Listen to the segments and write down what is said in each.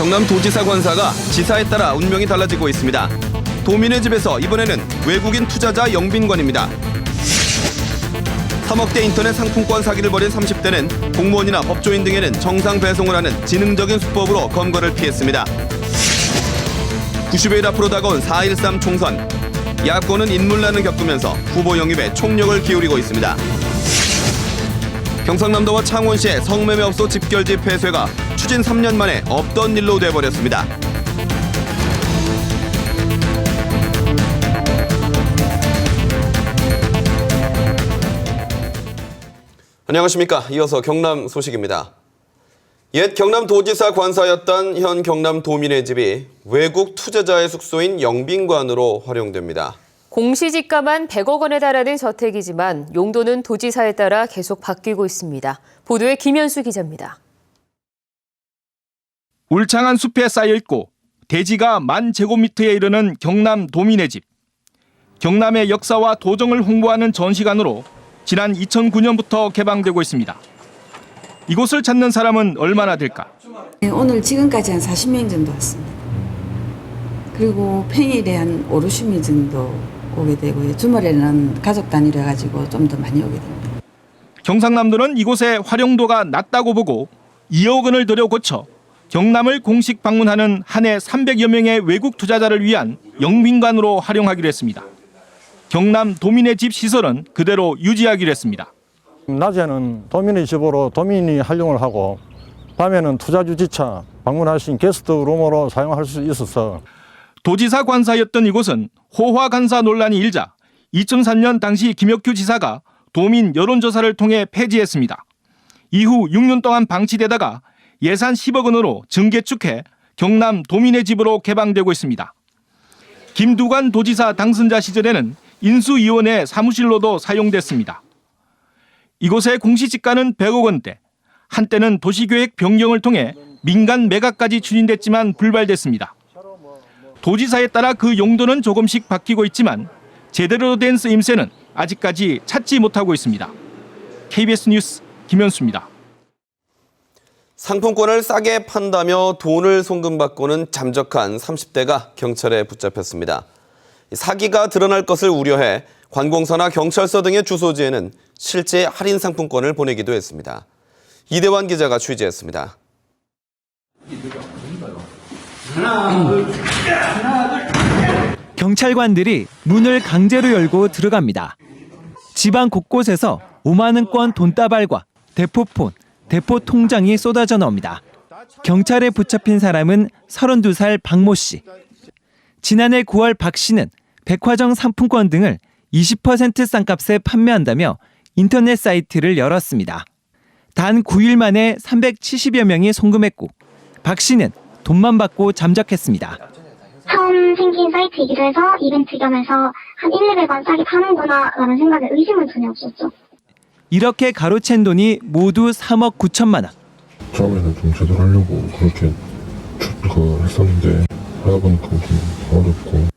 경남도지사 관사가 지사에 따라 운명이 달라지고 있습니다. 도민의 집에서 이번에는 외국인 투자자 영빈관입니다. 3억대 인터넷 상품권 사기를 벌인 30대는 공무원이나 법조인 등에는 정상 배송을 하는 지능적인 수법으로 검거를 피했습니다. 90여 일 앞으로 다가온 4.13 총선. 야권은 인물난을 겪으면서 후보 영입에 총력을 기울이고 있습니다. 경상남도와 창원시의 성매매업소 집결지 폐쇄가 추진 3년 만에 없던 일로 돼버렸습니다. 안녕하십니까. 이어서 경남 소식입니다. 옛 경남도지사 관사였던 현 경남도민의 집이 외국 투자자의 숙소인 영빈관으로 활용됩니다. 공시지가만 100억 원에 달하는 저택이지만 용도는 도지사에 따라 계속 바뀌고 있습니다. 보도에 김현수 기자입니다. 울창한 숲에 쌓여있고 대지가 10,000제곱미터에 이르는 경남도민의 집. 경남의 역사와 도정을 홍보하는 전시관으로 지난 2009년부터 개방되고 있습니다. 이곳을 찾는 사람은 얼마나 될까? 오늘 지금까지 한 40명 정도 왔습니다. 그리고 평일에 한 5, 60명 정도 오게 되고요. 주말에는 가족 단위로 해가지고 좀 더 많이 오게 됩니다. 경상남도는 이곳의 활용도가 낮다고 보고 2억 원을 들여 고쳐 경남을 공식 방문하는 한 해 300여 명의 외국 투자자를 위한 영빈관으로 활용하기로 했습니다. 경남 도민의 집 시설은 그대로 유지하기로 했습니다. 낮에는 도민의 집으로 도민이 활용을 하고 밤에는 투자주지차 방문할 수 있는 게스트룸으로 사용할 수 있어서 도지사 관사였던 이곳은 호화 관사 논란이 일자 2003년 당시 김혁규 지사가 도민 여론조사를 통해 폐지했습니다. 이후 6년 동안 방치되다가 예산 10억 원으로 증개축해 경남 도민의 집으로 개방되고 있습니다. 김두관 도지사 당선자 시절에는 인수위원회 사무실로도 사용됐습니다. 이곳의 공시지가는 100억 원대, 한때는 도시계획 변경을 통해 민간 매각까지 추진됐지만 불발됐습니다. 도지사에 따라 그 용도는 조금씩 바뀌고 있지만 제대로 된 쓰임새는 아직까지 찾지 못하고 있습니다. KBS 뉴스 김현수입니다. 상품권을 싸게 판다며 돈을 송금받고는 잠적한 30대가 경찰에 붙잡혔습니다. 사기가 드러날 것을 우려해 관공서나 경찰서 등의 주소지에는 실제 할인 상품권을 보내기도 했습니다. 이대환 기자가 취재했습니다. 경찰관들이 문을 강제로 열고 들어갑니다. 지방 곳곳에서 5만 원권 돈다발과 대포폰, 대포통장이 쏟아져 나옵니다. 경찰에 붙잡힌 사람은 32살 박모 씨. 지난해 9월 박 씨는 백화점 상품권 등을 20% 싼값에 판매한다며 인터넷 사이트를 열었습니다. 단 9일 만에 370여 명이 송금했고 박 씨는 돈만 받고 잠적했습니다. 처음 생긴 사이트이기도 해서 이벤트 겸해서 한 1,200원 싸게 파는구나 라는 생각에 의심은 전혀 없었죠. 이렇게 가로챈 돈이 모두 3억 9천만 원. 처음에는 좀 제대로 하려고 그렇게 했었는데 하다 보니까 좀 어렵고.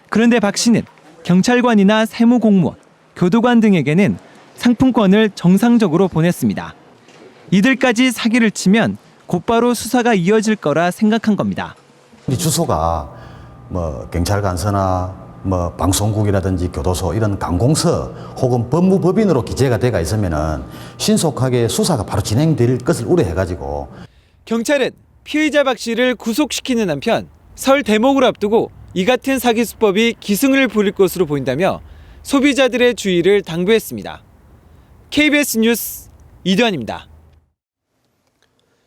그런데 박 씨는 경찰관이나 세무공무원, 교도관 등에게는 상품권을 정상적으로 보냈습니다. 이들까지 사기를 치면 곧바로 수사가 이어질 거라 생각한 겁니다. 우리 주소가 경찰관서나 방송국이라든지 교도소 이런 관공서 혹은 법무법인으로 기재가 돼가 있으면은 신속하게 수사가 바로 진행될 것을 우려해가지고 경찰은 피의자 박 씨를 구속시키는 한편 설 대목을 앞두고 이 같은 사기 수법이 기승을 부릴 것으로 보인다며 소비자들의 주의를 당부했습니다. KBS 뉴스 이대환입니다.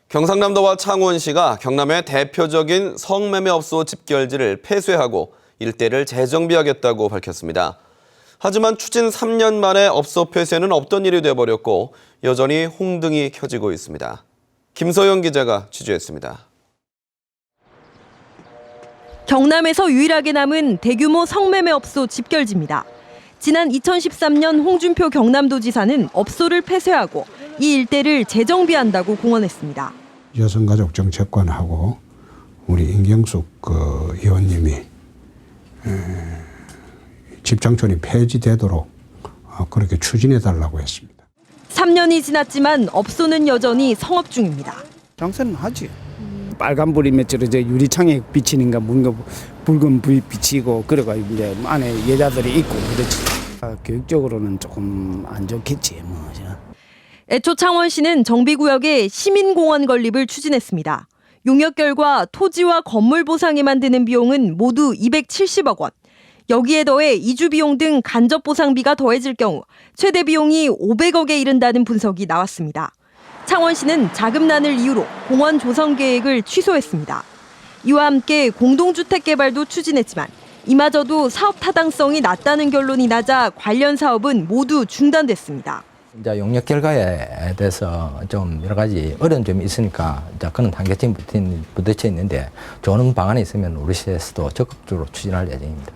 경상남도와 창원시가 경남의 대표적인 성매매업소 집결지를 폐쇄하고 일대를 재정비하겠다고 밝혔습니다. 하지만 추진 3년 만에 업소 폐쇄는 없던 일이 돼버렸고 여전히 홍등이 켜지고 있습니다. 김서영 기자가 취재했습니다. 경남에서 유일하게 남은 대규모 성매매업소 집결지입니다. 지난 2013년 홍준표 경남도지사는 업소를 폐쇄하고 이 일대를 재정비한다고 공언했습니다. 여성가족정책관하고 우리 임경숙 의원님이 집장촌이 폐지되도록 그렇게 추진해달라고 했습니다. 3년이 지났지만 업소는 여전히 성업 중입니다. 장사는 하지. 빨간 불이 맺혀서 저 유리창에 비치는가 뭔가 붉은 불이 비치고 그래가지고 이제 안에 여자들이 있고 그렇지. 교육적으로는 조금 안 좋겠지 뭐. 애초 창원시는 정비구역에 시민공원 건립을 추진했습니다. 용역 결과 토지와 건물 보상에만 드는 비용은 모두 270억 원. 여기에 더해 이주 비용 등 간접 보상비가 더해질 경우 최대 비용이 500억에 이른다는 분석이 나왔습니다. 창원시는 자금난을 이유로 공원 조성 계획을 취소했습니다. 이와 함께 공동주택 개발도 추진했지만 이마저도 사업 타당성이 낮다는 결론이 나자 관련 사업은 모두 중단됐습니다. 이제 용역 결과에 대해서 좀 여러 가지 어려운 점이 있으니까 이제 그런 단계점 부딪혀 있는데 좋은 방안이 있으면 우리 시에서도 적극적으로 추진할 예정입니다.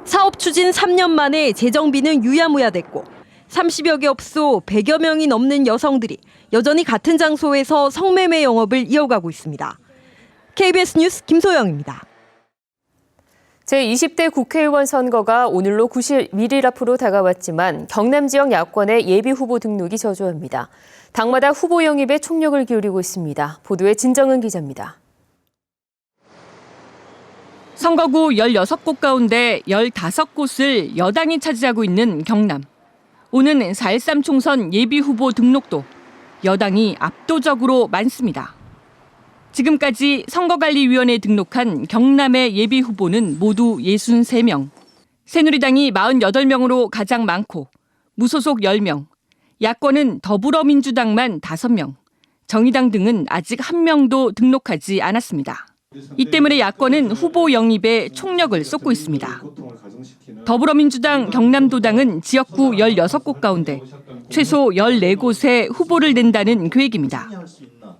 사업 추진 3년 만에 재정비는 유야무야됐고 30여 개 업소 100여 명이 넘는 여성들이 여전히 같은 장소에서 성매매 영업을 이어가고 있습니다. KBS 뉴스 김소영입니다. 제20대 국회의원 선거가 오늘로 91일 앞으로 다가왔지만 경남 지역 야권의 예비 후보 등록이 저조합니다. 당마다 후보 영입에 총력을 기울이고 있습니다. 보도에 진정은 기자입니다. 선거구 16곳 가운데 15곳을 여당이 차지하고 있는 경남. 오는 4.13 총선 예비 후보 등록도 여당이 압도적으로 많습니다. 지금까지 선거관리위원회에 등록한 경남의 예비 후보는 모두 63명. 새누리당이 48명으로 가장 많고 무소속 10명, 야권은 더불어민주당만 5명, 정의당 등은 아직 1명도 등록하지 않았습니다. 이 때문에 야권은 후보 영입에 총력을 쏟고 있습니다. 더불어민주당 경남도당은 지역구 16곳 가운데 최소 14곳에 후보를 낸다는 계획입니다.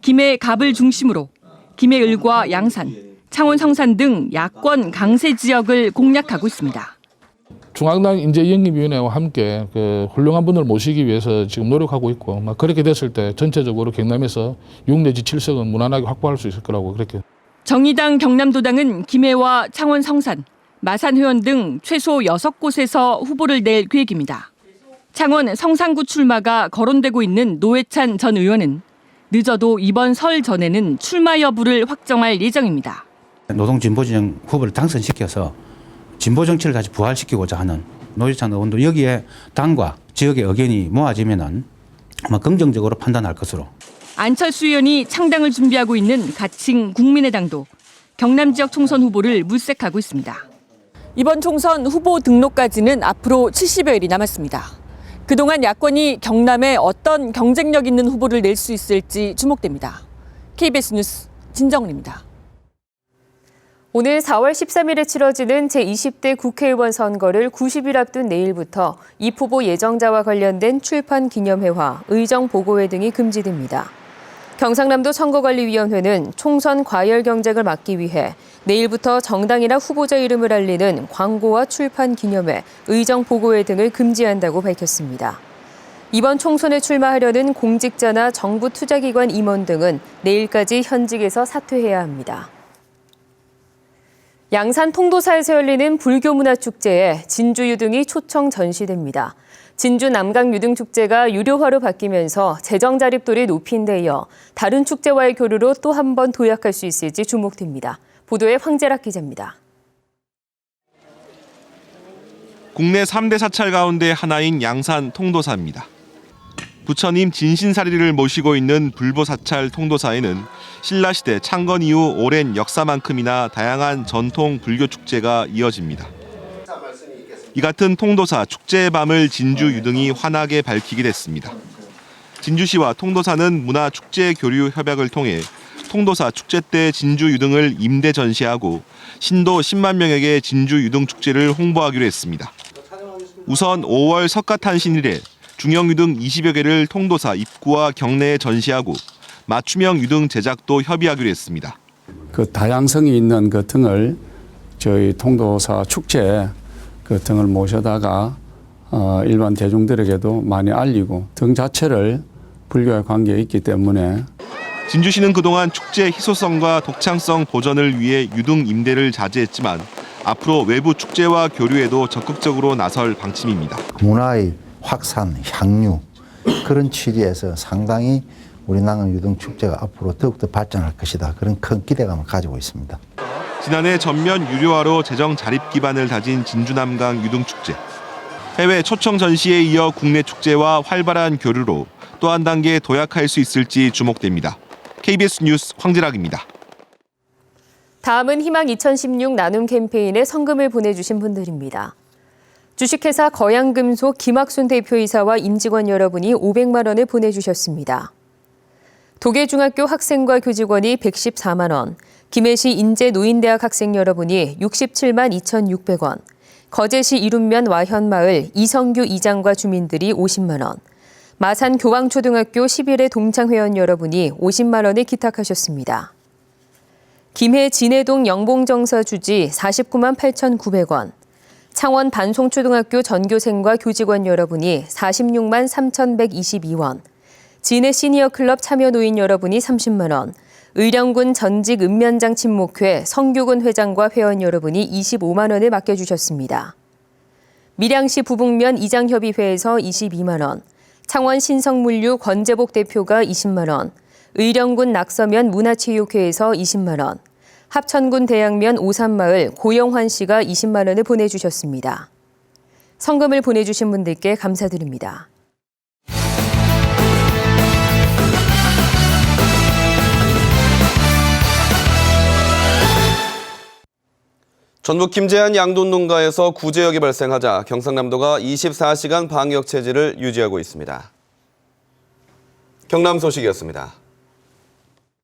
김해 갑을 중심으로 김해 을과 양산, 창원 성산 등 야권 강세 지역을 공략하고 있습니다. 중앙당 인재영입위원회와 함께 그 훌륭한 분을 모시기 위해서 지금 노력하고 있고 그렇게 됐을 때 전체적으로 경남에서 6 내지 7석은 무난하게 확보할 수 있을 거라고 그렇게. 정의당 경남도당은 김해와 창원 성산, 마산 회원 등 최소 6곳에서 후보를 낼 계획입니다. 창원 성산구 출마가 거론되고 있는 노회찬 전 의원은 늦어도 이번 설 전에는 출마 여부를 확정할 예정입니다. 노동진보진영 후보를 당선시켜서 진보 정치를 다시 부활시키고자 하는 노회찬 의원도 여기에 당과 지역의 의견이 모아지면은 아마 긍정적으로 판단할 것으로. 안철수 의원이 창당을 준비하고 있는 가칭 국민의당도 경남 지역 총선 후보를 물색하고 있습니다. 이번 총선 후보 등록까지는 앞으로 70여일이 남았습니다. 그동안 야권이 경남에 어떤 경쟁력 있는 후보를 낼 수 있을지 주목됩니다. KBS 뉴스 진정은입니다. 오늘 4월 13일에 치러지는 제20대 국회의원 선거를 90일 앞둔 내일부터 입 후보 예정자와 관련된 출판 기념회와 의정 보고회 등이 금지됩니다. 경상남도 선거관리위원회는 총선 과열 경쟁을 막기 위해 내일부터 정당이나 후보자 이름을 알리는 광고와 출판 기념회, 의정 보고회 등을 금지한다고 밝혔습니다. 이번 총선에 출마하려는 공직자나 정부 투자기관 임원 등은 내일까지 현직에서 사퇴해야 합니다. 양산 통도사에서 열리는 불교문화축제에 진주유등이 초청 전시됩니다. 진주 남강유등축제가 유료화로 바뀌면서 재정 자립도를 높인 데 이어 다른 축제와의 교류로 또 한 번 도약할 수 있을지 주목됩니다. 보도에 황재락 기자입니다. 국내 3대 사찰 가운데 하나인 양산 통도사입니다. 부처님 진신사리를 모시고 있는 불보사찰 통도사에는 신라시대 창건 이후 오랜 역사만큼이나 다양한 전통 불교 축제가 이어집니다. 이 같은 통도사 축제의 밤을 진주 유등이 환하게 밝히게 됐습니다. 진주시와 통도사는 문화축제 교류 협약을 통해 통도사 축제 때 진주 유등을 임대 전시하고 신도 10만 명에게 진주 유등 축제를 홍보하기로 했습니다. 우선 5월 석가탄신일에 중형 유등 20여 개를 통도사 입구와 경내에 전시하고 맞춤형 유등 제작도 협의하기로 했습니다. 그 다양성이 있는 그 등을 저희 통도사 축제 그 등을 모셔다가 일반 대중들에게도 많이 알리고 등 자체를 불교와 관계에 있기 때문에 진주시는 그동안 축제 희소성과 독창성 보전을 위해 유등 임대를 자제했지만 앞으로 외부 축제와 교류에도 적극적으로 나설 방침입니다. 문화의 확산, 향유 그런 취지에서 상당히 우리 남양 유등축제가 앞으로 더욱더 발전할 것이다. 그런 큰 기대감을 가지고 있습니다. 지난해 전면 유료화로 재정 자립 기반을 다진 진주남강 유등축제. 해외 초청 전시에 이어 국내 축제와 활발한 교류로 또 한 단계 도약할 수 있을지 주목됩니다. KBS 뉴스 황지락입니다. 다음은 희망 2016 나눔 캠페인에 성금을 보내주신 분들입니다. 주식회사 거양금속 김학순 대표이사와 임직원 여러분이 500만 원을 보내주셨습니다. 도계중학교 학생과 교직원이 114만 원, 김해시 인제노인대학 학생 여러분이 67만 2,600원, 거제시 이룸면 와현마을 이성규 이장과 주민들이 50만 원, 마산 교왕초등학교 11회 동창회원 여러분이 50만 원을 기탁하셨습니다. 김해 진해동 영봉정서 주지 49만 8,900원, 창원 반송초등학교 전교생과 교직원 여러분이 46만 3,122원, 진해 시니어클럽 참여노인 여러분이 30만 원, 의령군 전직 읍면장 친목회 성규군 회장과 회원 여러분이 25만 원을 맡겨주셨습니다. 밀양시 부북면 이장협의회에서 22만 원, 창원 신성물류 권재복 대표가 20만 원, 의령군 낙서면 문화체육회에서 20만 원, 합천군 대양면 오산마을 고영환 씨가 20만 원을 보내주셨습니다. 성금을 보내주신 분들께 감사드립니다. 전북 김제안 양돈 농가에서 구제역이 발생하자 경상남도가 24시간 방역 체제를 유지하고 있습니다. 경남 소식이었습니다.